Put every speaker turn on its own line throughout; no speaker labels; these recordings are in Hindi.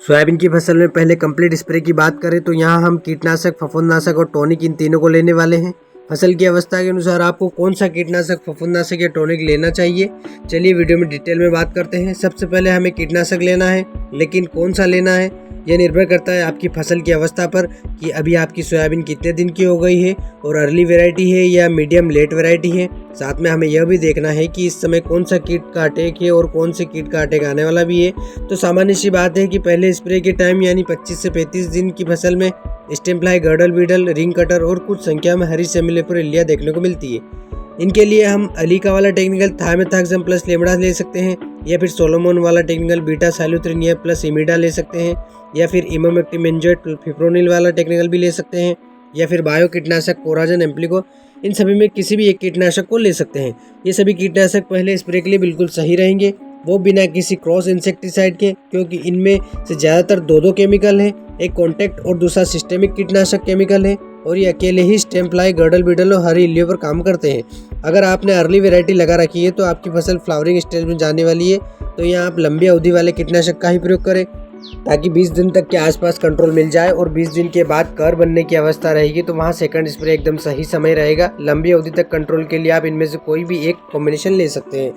सोयाबीन की फसल में पहले कंप्लीट स्प्रे की बात करें तो यहाँ हम कीटनाशक, फफूंदनाशक और टॉनिक इन तीनों को लेने वाले हैं। फसल की अवस्था के अनुसार आपको कौन सा कीटनाशक, फफूंदनाशक या टॉनिक लेना चाहिए, चलिए वीडियो में डिटेल में बात करते हैं। सबसे पहले हमें कीटनाशक लेना है, लेकिन कौन सा लेना है यह निर्भर करता है आपकी फसल की अवस्था पर कि अभी आपकी सोयाबीन कितने दिन की हो गई है और अर्ली वैरायटी है या मीडियम लेट वैरायटी है। साथ में हमें यह भी देखना है कि इस समय कौन सा कीट का अटैक है और कौन से कीट का अटैक आने वाला भी है। तो सामान्य सी बात है कि पहले स्प्रे के टाइम यानी 25 से 35 दिन की फसल में stem fly, girdle beetle, ring cutter और कुछ संख्या में हरी सेमिलेपोरेलिया देखने को मिलती है। इनके लिए हम अलीका वाला टेक्निकल थायमेथाक्सम प्लस लेमड़ा ले सकते हैं, या फिर सोलोमोन वाला टेक्निकल बीटा साइलोथ्रिनिया प्लस इमिडा ले सकते हैं, या फिर इमामेक्टिन बेंजोएट फिप्रोनिल वाला टेक्निकल भी ले सकते हैं, या फिर बायो कीटनाशक कोराजन एम्प्लिको। इन सभी में किसी भी एक कीटनाशक को ले सकते हैं। ये सभी कीटनाशक पहले स्प्रे के लिए बिल्कुल सही रहेंगे, वो बिना किसी क्रॉस इंसेक्टिसाइड के, क्योंकि इनमें से ज़्यादातर दो केमिकल हैं, एक कॉन्टैक्ट और दूसरा सिस्टेमिक कीटनाशक केमिकल है, और ये अकेले ही स्टेम फ्लाई, गर्डल बीडल और हरी इल्लियों पर काम करते हैं। अगर आपने अर्ली वैरायटी लगा रखी है तो आपकी फसल फ्लावरिंग स्टेज में जाने वाली है, तो यहाँ आप लंबी अवधि वाले कीटनाशक का ही प्रयोग करें ताकि 20 दिन तक के आसपास कंट्रोल मिल जाए, और 20 दिन के बाद कर बनने की अवस्था रहेगी तो वहाँ सेकंड स्प्रे एकदम सही समय रहेगा। लंबी अवधि तक कंट्रोल के लिए आप इनमें से कोई भी एक कॉम्बिनेशन ले सकते हैं,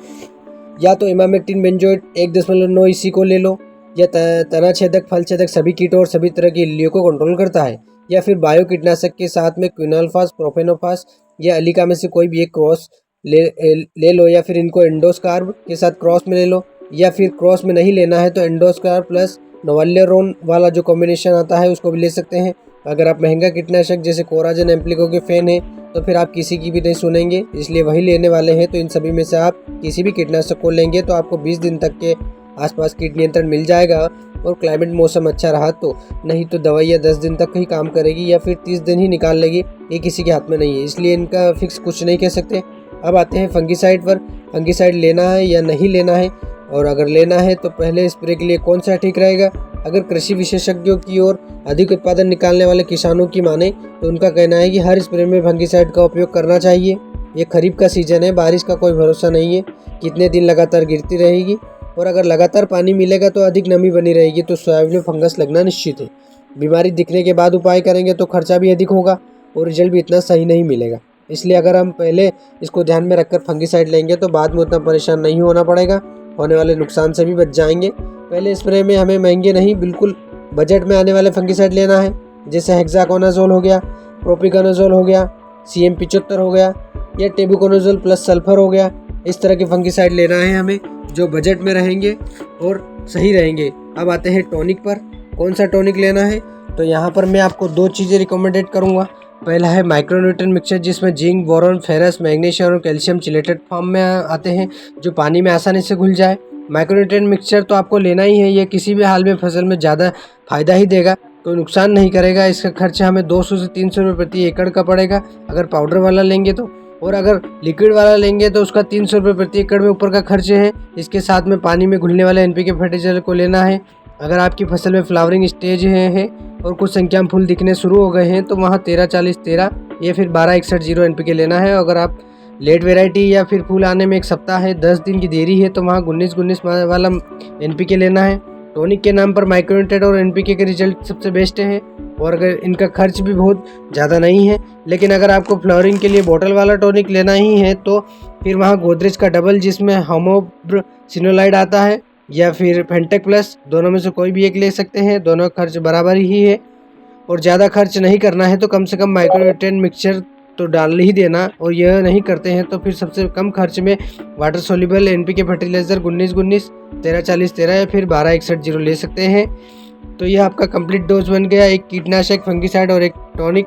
या तो इमामेक्टिन बेंजोएट 1.9 EC को ले लो, या तना छेदक, फल छेदक सभी कीटों और सभी तरह की इल्लियों को कंट्रोल करता है, या फिर बायो कीटनाशक के साथ में क्विनोल्फास, प्रोफेनोफास या अलीका में से कोई भी एक क्रॉस ले लो, या फिर इनको एंडोस्कार्ब के साथ क्रॉस में ले लो, या फिर क्रॉस में नहीं लेना है तो एंडोस्कार्ब प्लस नोवाल्यरोन वाला जो कॉम्बिनेशन आता है उसको भी ले सकते हैं। अगर आप महंगा कीटनाशक जैसे कोराजन एम्प्लिको के फैन हैं तो फिर आप किसी की भी नहीं सुनेंगे, इसलिए वही लेने वाले हैं। तो इन सभी में से आप किसी भी कीटनाशक को लेंगे तो आपको 20 दिन तक के आसपास कीट नियंत्रण मिल जाएगा, और क्लाइमेट मौसम अच्छा रहा तो, नहीं तो दवाइयाँ 10 दिन तक ही काम करेगी या फिर 30 दिन ही निकाल लेगी, ये किसी के हाथ में नहीं है, इसलिए इनका फिक्स कुछ नहीं कह सकते। अब आते हैं फंगिसाइड पर। फंगिसाइड लेना है या नहीं लेना है, और अगर लेना है तो पहले स्प्रे के लिए कौन सा ठीक रहेगा। अगर कृषि विशेषज्ञों की ओर अधिक उत्पादन निकालने वाले किसानों की माने तो उनका कहना है कि हर स्प्रे में फंगिसाइड का उपयोग करना चाहिए। ये खरीफ का सीजन है, बारिश का कोई भरोसा नहीं है कितने दिन लगातार गिरती रहेगी, और अगर लगातार पानी मिलेगा तो अधिक नमी बनी रहेगी, तो सोयाबीन में फंगस लगना निश्चित है। बीमारी दिखने के बाद उपाय करेंगे तो खर्चा भी अधिक होगा और रिजल्ट भी इतना सही नहीं मिलेगा। इसलिए अगर हम पहले इसको ध्यान में रखकर फंगिसाइड लेंगे तो बाद में उतना परेशान नहीं होना पड़ेगा, होने वाले नुकसान से भी बच जाएंगे। पहले स्प्रे में हमें महंगे नहीं, बिल्कुल बजट में आने वाले फंगिसाइड लेना है, जैसे हेक्साकोनाजोल हो गया, प्रोपिकोनाजोल हो गया, CM75 हो गया, या टेबुकोनाजोल प्लस सल्फर हो गया। इस तरह के फंगिसाइड लेना है हमें जो बजट में रहेंगे और सही रहेंगे। अब आते हैं टॉनिक पर। कौन सा टॉनिक लेना है, तो यहाँ पर मैं आपको 2 चीज़ें रिकमेंडेड करूँगा। पहला है माइक्रोन्यूट्रिएंट मिक्सचर, जिसमें जिंक, बोरॉन, फेरस, मैग्नीशियम और कैल्शियम चिलेटेड फॉर्म में आते हैं, जो पानी में आसानी से घुल जाए। माइक्रोन्यूट्रिएंट मिक्सचर तो आपको लेना ही है, ये किसी भी हाल में फसल में ज़्यादा फायदा ही देगा, कोई नुकसान नहीं करेगा। इसका खर्चा हमें 200 से 300 रुपये प्रति एकड़ का पड़ेगा अगर पाउडर वाला लेंगे तो, और अगर लिक्विड वाला लेंगे तो उसका 300 रुपये प्रति एकड़ में ऊपर का खर्च है। इसके साथ में पानी में घुलने वाले NPK फर्टिलाइजर को लेना है। अगर आपकी फसल में फ्लावरिंग स्टेज है और कुछ संख्या में फूल दिखने शुरू हो गए हैं तो वहाँ 13-40-13 या फिर 12-61-0 NPK लेना है। अगर आप लेट वेराइटी या फिर फूल आने में 1 सप्ताह है, 10 दिन की देरी है, तो वहाँ 19-19 वाला NPK लेना है। टॉनिक के नाम पर माइक्रोन्यूट्रिएंट और NPK के रिजल्ट सबसे बेस्ट है, और अगर इनका खर्च भी बहुत ज़्यादा नहीं है। लेकिन अगर आपको फ्लावरिंग के लिए बोतल वाला टॉनिक लेना ही है तो फिर वहाँ गोदरेज का डबल, जिसमें होमोब्रसिनोलाइड आता है, या फिर फेंटेक प्लस, दोनों में से कोई भी एक ले सकते हैं। दोनों का खर्च बराबर ही है, और ज़्यादा खर्च नहीं करना है तो कम से कम माइक्रोन्यूट्रिएंट मिक्सचर तो डाल ही देना, और यह नहीं करते हैं तो फिर सबसे कम खर्च में वाटर सोल्यूबल NPK फर्टिलाइजर 19-19, 13-40-13 या फिर 12-61-0 ले सकते हैं। तो यह आपका कंप्लीट डोज बन गया, एक कीटनाशक, फंगिसाइड और एक टॉनिक।